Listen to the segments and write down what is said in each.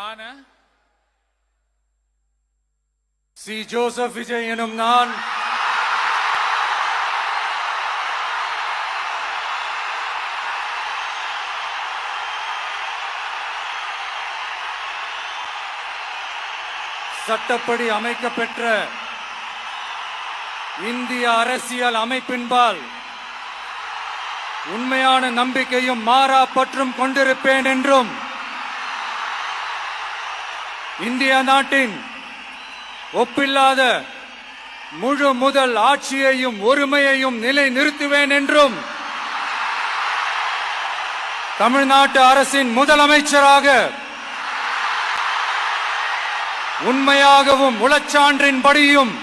ஆன C Joseph Vijay எனும் நான் சட்டப்படி அமைக்கப்பெற்ற இந்திய அரசியல் அமைப்பின்பால் உண்மையான நம்பிக்கையும் மாறா பற்றும் கொண்டிருப்பேன் என்றும் இந்திய நாட்டின் ஒப்பில்லாத முழு முதல் ஆட்சியையும் ஒருமையையும் நிலை நிறுத்துவேன் என்றும் தமிழ்நாட்டு அரசின் முதலமைச்சராக உண்மையாகவும் உளச்சான்றின்படியும்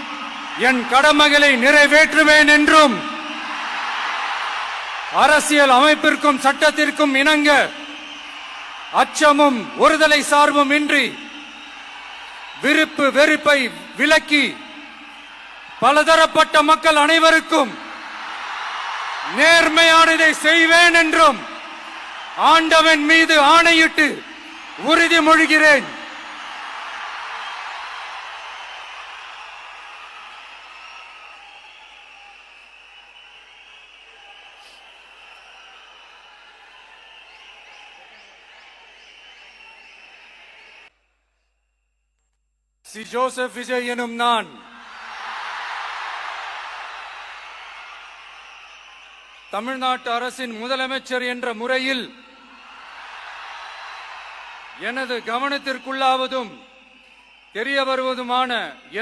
என் கடமைகளை நிறைவேற்றுவேன் என்றும் அரசியல் அமைப்பிற்கும் சட்டத்திற்கும் இணங்க அச்சமும் ஒருதலை சார்பும் இன்றி விருப்பு வெறுப்பை விலக்கி பலதரப்பட்ட மக்கள் அனைவருக்கும் நேர்மையானதை செய்வேன் என்றும் ஆண்டவன் மீது ஆணையிட்டு உறுதிமொழிகிறேன். சி ஜோசப் விஜய் எனும் நான் தமிழ்நாட்டு அரசின் முதலமைச்சர் என்ற முறையில் எனது கவனத்திற்குள்ளாவதும் தெரிய வருவதுமான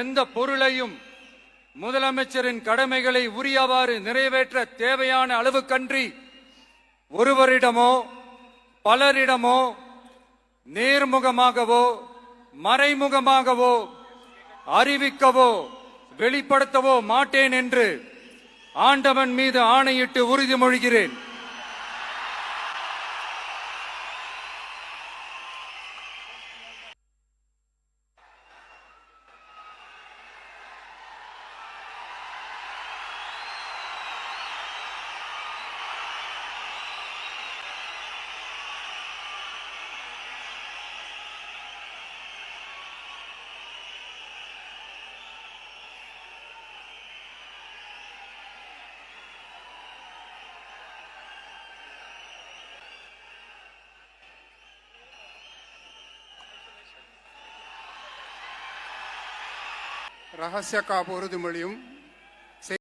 எந்த பொருளையும் முதலமைச்சரின் கடமைகளை உரியவாறு நிறைவேற்ற தேவையான அளவுக்கன்றி ஒருவரிடமோ பலரிடமோ நேர்முகமாகவோ மறைமுகமாகவோ அறிவிக்கவோ வெளிப்படுத்தவோ மாட்டேன் என்று ஆண்டவன் மீது ஆணையிட்டு உறுதிமொழிகிறேன். ரகசிய காப்பு உறுதிமொழியும்